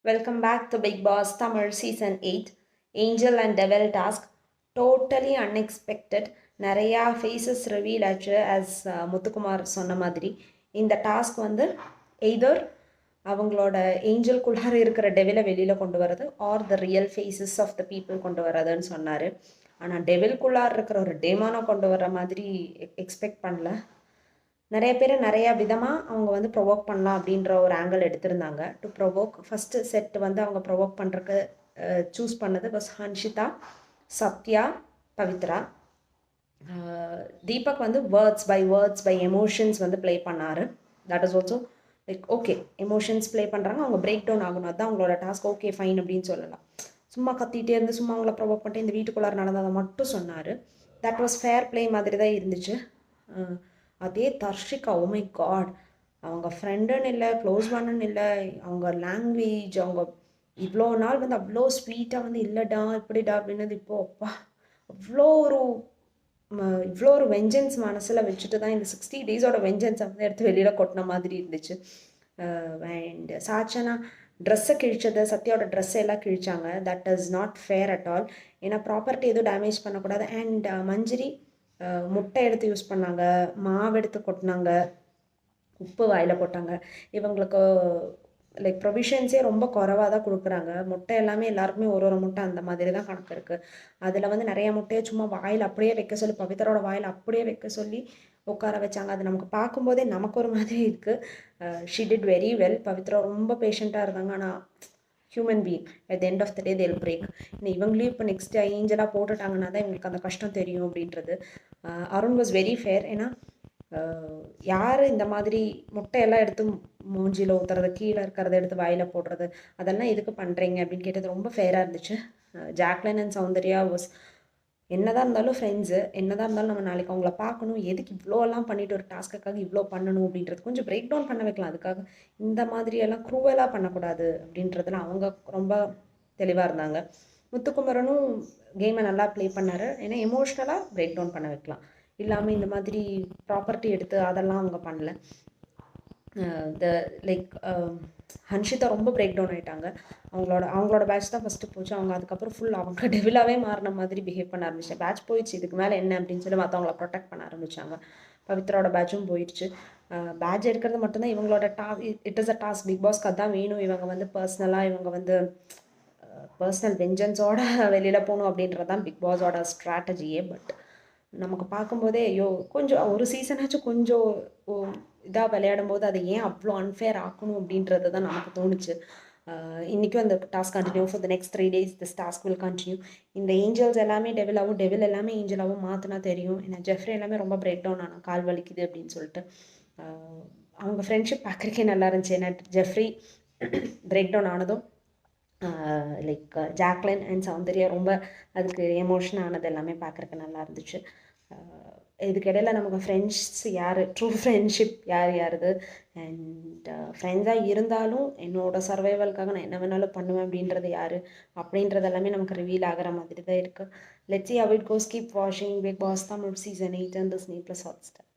Welcome back to Big Boss Tamil Season 8 Angel and Devil Task. Totally unexpected. நிறையா faces reveal ஆச்சு as Muthukumar சொன்ன மாதிரி. இந்த task வந்து எய்தர் அவங்களோட ஏஞ்சல்குள்ளார இருக்கிற டெவிலை வெளியில் கொண்டு வரது are the real faces of the people கொண்டு வரதுன்னு சொன்னார். ஆனால் டெவில்குள்ளார இருக்கிற ஒரு டேமானை கொண்டு வர மாதிரி எக்ஸ்பெக்ட் பண்ணல. நிறைய பேர் நிறையா விதமாக அவங்க வந்து ப்ரொவோக் பண்ணலாம் அப்படின்ற ஒரு ஆங்கிள் எடுத்திருந்தாங்க. டு ப்ரொவோக் ஃபஸ்ட்டு செட் வந்து அவங்க ப்ரொவோக் பண்ணுறக்கு சூஸ் பண்ணது பஸ் ஹன்ஷிதா, சத்யா, பவித்ரா. தீபக் வந்து வேர்ட்ஸ் பை எமோஷன்ஸ் வந்து ப்ளே பண்ணார். That is also like okay, emotions play பண்ணுறாங்க, அவங்க பிரேக் டவுன் ஆகணும், அதுதான் அவங்களோட டாஸ்க். ஓகே ஃபைன் அப்படின்னு சொல்லலாம். சும்மா கத்திகிட்டே இருந்து சும்மா அவங்கள ப்ரொவோக் பண்ணிட்டு இந்த வீட்டுக்குள்ளார நடந்ததை மட்டும் சொன்னார். தட் வாஸ் ஃபேர் ப்ளே மாதிரி தான் இருந்துச்சு. அதே தர்ஷிகா, ஓ மை காட், அவங்க ஃப்ரெண்டுன்னு இல்லை, க்ளோஸ் ஒன்னு இல்லை, அவங்க லாங்குவேஜ், அவங்க இவ்வளோ நாள் வந்து அவ்வளோ ஸ்வீட்டாக வந்து இல்லைடா இப்படிடா அப்படின்னது இப்போது அப்பா இவ்வளோ ஒரு வெஞ்சன்ஸ் மனசில் வச்சுட்டு தான் இந்த 60 டேஸோட வெஞ்சன்ஸை வந்து எடுத்து வெளியில் கொட்டின மாதிரி இருந்துச்சு. அண்ட் சாச்சனா ட்ரெஸ்ஸை கிழிச்சது, சத்யாவோட ட்ரெஸ்ஸை எல்லாம் கிழிச்சாங்க. That is not fair at all. ஏன்னா ப்ராப்பர்ட்டி எதுவும் டேமேஜ் பண்ணக்கூடாது. அண்ட் மஞ்சரி முட்டை எடுத்து யூஸ் பண்ணாங்க, மாவு எடுத்து கொட்டினாங்க, உப்பு வாயில் போட்டாங்க. இவங்களுக்கு லைக் ப்ரொவிஷன்ஸே ரொம்ப குறைவாக தான் கொடுக்குறாங்க. முட்டை எல்லாமே எல்லாருக்குமே ஒரு முட்டை அந்த மாதிரி தான் கணக்கு இருக்குது. அதில் வந்து நிறைய முட்டையை சும்மா வாயில் அப்படியே வைக்க சொல்லி, பவித்ரோட வாயில் அப்படியே வைக்க சொல்லி உட்கார வச்சாங்க. அது நமக்கு பார்க்கும்போதே நமக்கு ஒரு மாதிரி இருக்குது. She did very well. Pavithra ரொம்ப பேஷண்ட்டாக இருந்தாங்க. ஆனால் human being at the end of the day they'll break. இன்னும் இவங்களையும் இப்போ நெக்ஸ்ட் ஏஞ்சலாக போட்டுட்டாங்கன்னா தான் இவங்களுக்கு அந்த கஷ்டம் தெரியும் அப்படின்றது. Arun was very fair. ஏன்னா யார் இந்த மாதிரி முட்டையெல்லாம் எடுத்து மூஞ்சியில் ஊற்றுறது, கீழே இருக்கிறத எடுத்து வாயில் போடுறது, அதெல்லாம் எதுக்கு பண்ணுறீங்க அப்படின்னு கேட்டது ரொம்ப ஃபேராக இருந்துச்சு. ஜாக்லின் அண்ட் சௌந்தர்யா வாஸ் என்னதான் இருந்தாலும் ஃப்ரெண்ட்ஸு, என்னதான் இருந்தாலும் நம்ம நாளைக்கு அவங்கள பார்க்கணும், எதுக்கு இவ்வளோலாம் பண்ணிவிட்டு ஒரு டாஸ்க்குக்காக இவ்வளோ பண்ணணும் அப்படின்றது கொஞ்சம் பிரேக் டவுன் பண்ண வைக்கலாம். அதுக்காக இந்த மாதிரியெல்லாம் க்ரூவலாக பண்ணக்கூடாது அப்படின்றதுல அவங்க ரொம்ப தெளிவாக இருந்தாங்க. முத்துக்குமரனும் கேமை நல்லா ப்ளே பண்ணார். ஏன்னா எமோஷ்னலாக பிரேக் டவுன் பண்ண வைக்கலாம், இல்லாமல் இந்த மாதிரி ப்ராப்பர்ட்டி எடுத்து அதெல்லாம் அவங்க பண்ணல. லைக் ஹன்ஷிதா ரொம்ப பிரேக் டவுன் ஆகிட்டாங்க. அவங்களோட பேட்ச் தான் ஃபஸ்ட்டு போச்சு. அவங்க அதுக்கப்புறம் ஃபுல் அவங்க டெவிலாகவே மாறின மாதிரி பிஹேவ் பண்ண ஆரம்பிச்சிட்டாங்க. பேட்ச் போயிடுச்சு, இதுக்கு மேலே என்ன அப்படின்னு சொல்லி மற்றவங்கள ப்ரொடெக்ட் பண்ண ஆரம்பித்தாங்க. பவித்ராவோட பேட்சும் போயிடுச்சு. பேட்ச் எடுக்கிறது மட்டும்தான் இவங்களோட it is a task. Big பாஸ்க்கு அதான் வேணும். இவங்க வந்து பர்சனலாக இவங்க வந்து பர்சனல் வெஞ்சன்ஸோட வெளியில் போகணும் அப்படின்றது தான் பிக் பாஸோட ஸ்ட்ராட்டஜியே. பட் நமக்கு பார்க்கும்போதே ஐயோ, கொஞ்சம் ஒரு சீசனாச்சும் கொஞ்சம் இதாக விளையாடும் போது அதை ஏன் அவ்வளோ அன்ஃபேர் ஆக்கணும் அப்படின்றது தான் நமக்கு தோணுச்சு. இன்றைக்கும் அந்த task continue for the next 3 days. This task will continue. இந்த ஏஞ்சல்ஸ் எல்லாமே டெவிலாகவும், டெவில் எல்லாமே ஏஞ்சலாகவும் மாற்றினா தெரியும். ஏன்னா ஜெஃப்ரி எல்லாமே ரொம்ப பிரேக் டவுன் ஆனால் கால் வலிக்குது அப்படின்னு சொல்லிட்டு அவங்க ஃப்ரெண்ட்ஷிப் பார்க்குறக்கே நல்லா இருந்துச்சு. ஏன்னா ஜெஃப்ரி பிரேக் டவுன் ஆனதும் லைக் ஜாக்லின் அண்ட் சௌந்தர்யா ரொம்ப அதுக்கு எமோஷன் ஆனது எல்லாமே பார்க்குறக்கு நல்லா இருந்துச்சு. இதுக்கிடையில் நமக்கு ஃப்ரெண்ட்ஸ் யார், ட்ரூ ஃப்ரெண்ட்ஷிப் யாருது, அண்ட் ஃப்ரெண்ட்ஸாக இருந்தாலும் என்னோட சர்வைவலுக்காக நான் என்ன வேணாலும் பண்ணுவேன் அப்படின்றது யார் அப்படின்றது எல்லாமே நமக்கு ரிவீல் ஆகிற மாதிரி தான் இருக்குது. Let's see how it goes. Keep watching Big Boss Tamil Season 8 and Disney+ Hotstar.